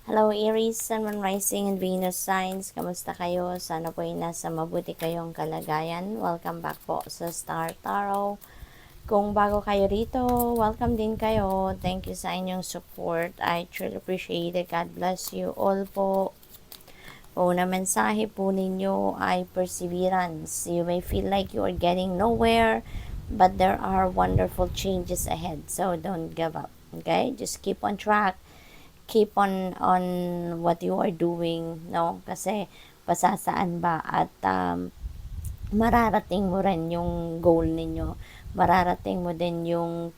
Hello Aries, Sun, Moon, Rising, and Venus signs. Kamusta kayo? Sana po ay nasa mabuti kayong kalagayan. Welcome back po sa Star Tarot. Kung bago kayo rito, welcome din kayo. Thank you sa inyong support. I truly appreciate it. God bless you all po. Una mensahe po ninyo ay perseverance. You may feel like you are getting nowhere, but there are wonderful changes ahead. So don't give up. Okay? Just keep on track. Keep on what you are doing, no? Kasi pasasaan ba at mararating mo rin yung goal ninyo. Mararating mo din yung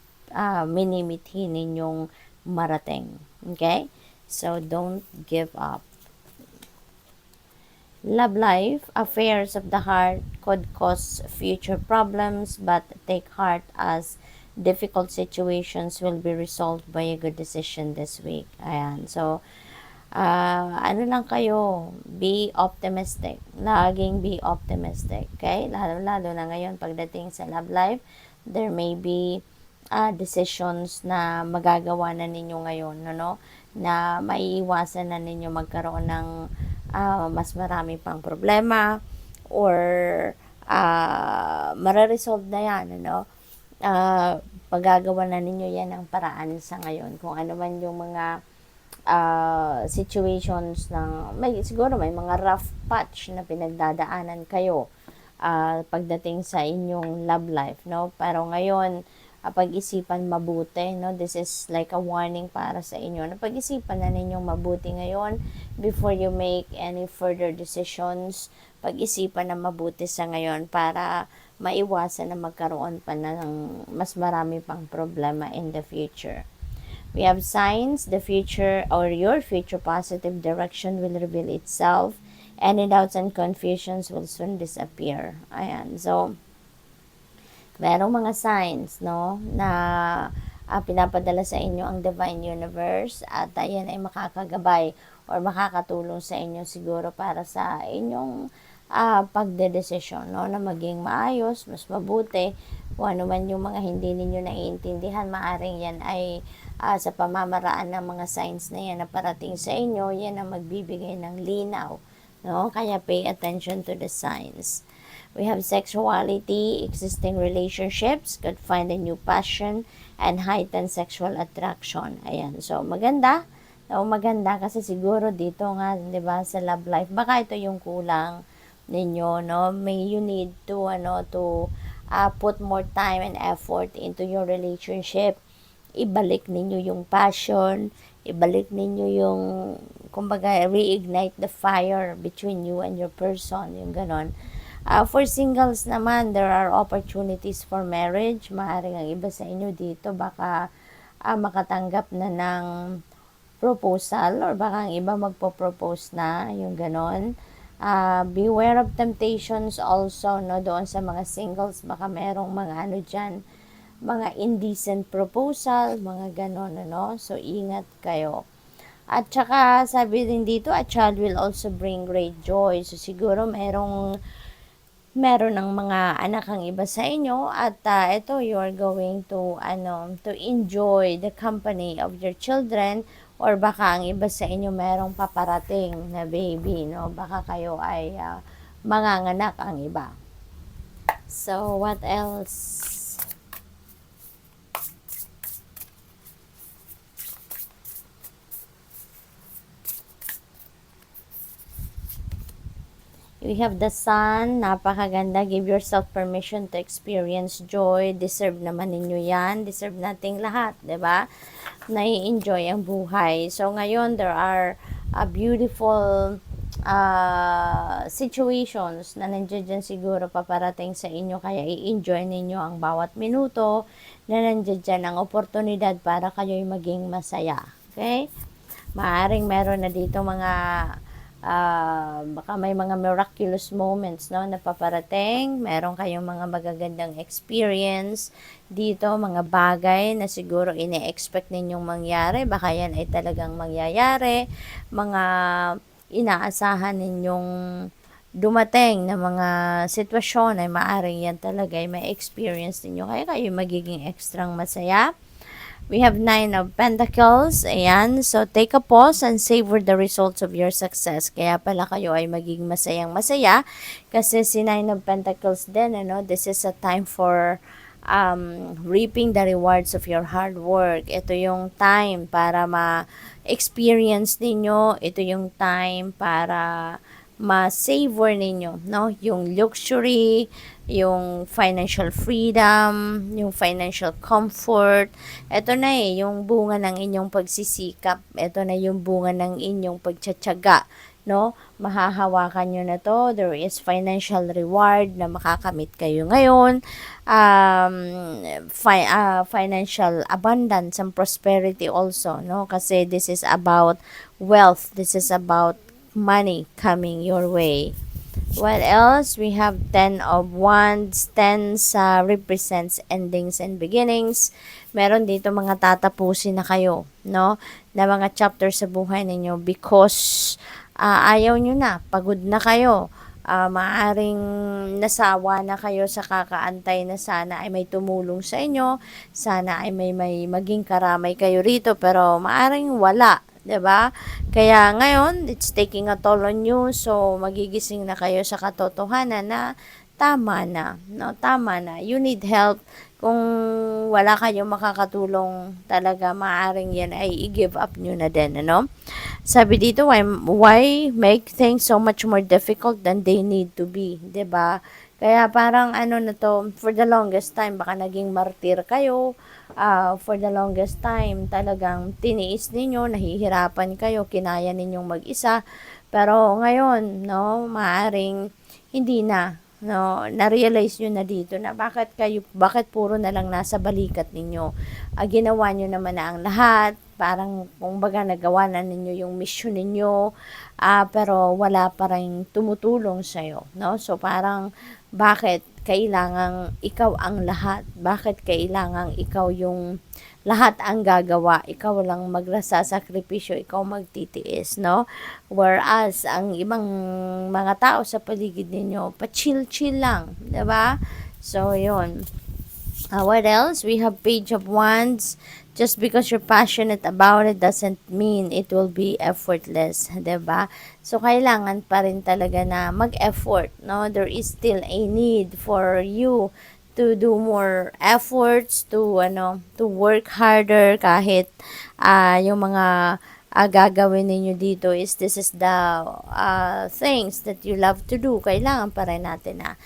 minimithi ninyong marating. Okay? So, don't give up. Love life, affairs of the heart could cause future problems, but take heart as difficult situations will be resolved by a good decision this week. Ayan. So, ano lang kayo, be optimistic. Laging be optimistic. Okay? Lalo na ngayon pagdating sa love life, there may be decisions na magagawa na ninyo ngayon, no? Na maiiwasan na ninyo magkaroon ng mas marami pang problema or mararesolve na yan, ano? Pagagawa na ninyo yan ng paraan sa ngayon. Kung ano man yung mga situations na siguro may mga rough patch na pinagdadaanan kayo pagdating sa inyong love life, no? Pero ngayon, pag-isipan mabuti, no? This is like a warning para sa inyo. Na pag-isipan na ninyong mabuti ngayon before you make any further decisions. Pag-isipan na mabuti sa ngayon para maiwasan na magkaroon pa ng mas marami pang problema in the future. We have signs, the future or your future positive direction will reveal itself. Any doubts and confusions will soon disappear. Ayan. So, merong mga signs, no, na pinapadala sa inyo ang Divine Universe at yan ay makakagabay or makakatulong sa inyo siguro para sa inyong pagdedesisyon, no, na maging maayos, mas mabuti. Kung ano man yung mga hindi ninyo naiintindihan, maaring yan ay sa pamamaraan ng mga signs na yan na parating sa inyo, yan ang magbibigay ng linaw, no? Kaya pay attention to the signs. We have sexuality, existing relationships could find a new passion and heighten sexual attraction. Ayan. So, maganda. So, maganda kasi siguro dito nga, 'di ba, sa love life, baka ito yung kulang ninyo, no? May you need to put more time and effort into your relationship. Ibalik ninyo yung passion, ibalik ninyo yung kumbaga reignite the fire between you and your person, yung ganon. For singles naman, there are opportunities for marriage. Maaaring ang iba sa inyo dito baka makatanggap na ng proposal or baka ang iba magpo-propose na, yung ganon. Beware of temptations also, no, doon sa mga singles, baka merong mga ano dyan, mga indecent proposal, mga ganon, ano. So, ingat kayo. At saka, sabi din dito, a child will also bring great joy. So, siguro meron ng mga anak ang iba sa inyo at ito you are going to enjoy the company of your children or baka ang iba sa inyo merong paparating na baby, no? Baka kayo ay manganganak ang iba. So what else? We have the sun, napakaganda. Give yourself permission to experience joy. Deserve naman ninyo yan. Deserve nating lahat, 'di ba? Nai-enjoy ang buhay. So ngayon, there are beautiful situations na nandiyan dyan siguro paparating sa inyo. Kaya i-enjoy ninyo ang bawat minuto na nandiyan dyan ang oportunidad para kayo'y maging masaya. Okay? Maaring meron na dito mga baka may mga miraculous moments, no, na paparating. Meron kayong mga magagandang experience dito, mga bagay na siguro ine-expect ninyong mangyari, baka yan ay talagang mangyayari. Mga inaasahan ninyong dumating na mga sitwasyon ay maaring yan talaga ay may experience ninyo, kaya kayo magiging extrang masaya. We have Nine of Pentacles. Ayan. So, take a pause and savor the results of your success. Kaya pala kayo ay maging masayang masaya. Kasi si Nine of Pentacles din, ano, this is a time for reaping the rewards of your hard work. Ito yung time para ma-experience ninyo. Ito yung time para ma-savor ninyo, no? Yung luxury, yung financial freedom, yung financial comfort. Ito na yung bunga ng inyong pagsisikap. Ito na yung bunga ng inyong pagtsatsaga, no? Mahahawakan nyo na to. There is financial reward na makakamit kayo ngayon. Financial abundance and prosperity also, no? Kasi this is about wealth. This is about money coming your way. What else? We have 10 of Wands. 10 represents endings and beginnings. Meron dito mga tatapusin na kayo, no? Na mga chapters sa buhay ninyo because ayaw nyo na, pagod na kayo. Maaring nasawa na kayo sa kakaantay na sana ay may tumulong sa inyo, sana ay may maging karamay kayo rito, pero maaring wala. 'Di ba? Kaya ngayon, it's taking a toll on you. So, magigising na kayo sa katotohanan na tama na. No, tama na. You need help. Kung wala kayong makakatulong talaga, maaring yan ay i-give up nyo na din, ano? Sabi dito, why make things so much more difficult than they need to be? 'Di ba? Kaya parang ano na to, for the longest time, baka naging martir kayo. For the longest time, talagang tiniis ninyo, nahihirapan kayo, kinaya ninyong mag-isa. Pero ngayon, no, maaring hindi na, no, na-realize nyo na dito na bakit puro na lang nasa balikat ninyo. Ginawa nyo naman na ang lahat, parang kung baga nagawa na ninyo yung mission ninyo, pero wala pa rin tumutulong sa'yo, no? So parang bakit kailangang ikaw ang lahat? Bakit kailangang ikaw yung lahat ang gagawa? Ikaw lang magsasakripisyo, ikaw magtitiis, no? Whereas, ang ibang mga tao sa paligid ninyo, pa-chill-chill lang, 'di ba? So, yun. What else? We have Page of Wands. Just because you're passionate about it doesn't mean it will be effortless, 'di ba? So kailangan pa rin talaga na mag-effort, no? There is still a need for you to do more efforts, to work harder kahit yung mga gagawin ninyo dito this is the things that you love to do. Kailangan pa rin natin na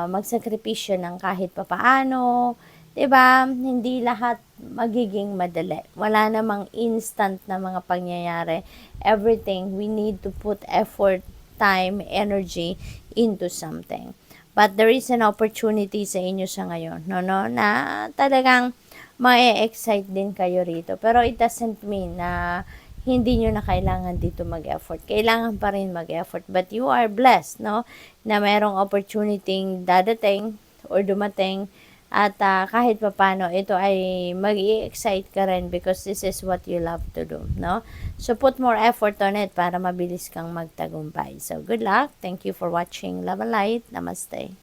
magsakripisyo ng kahit papaano. 'Di ba? Hindi lahat magiging madali. Wala namang instant na mga pangyayari. Everything, we need to put effort, time, energy into something. But there is an opportunity sa inyo sa ngayon, no, na talagang ma-excite din kayo rito. Pero it doesn't mean na hindi nyo na kailangan dito mag-effort. Kailangan pa rin mag-effort. But you are blessed, no? Na mayroong opportunity dadating or dumating at kahit papano, ito ay mag-i-excite ka rin because this is what you love to do, no? So, put more effort on it para mabilis kang magtagumpay. So, good luck. Thank you for watching. Love and light. Namaste.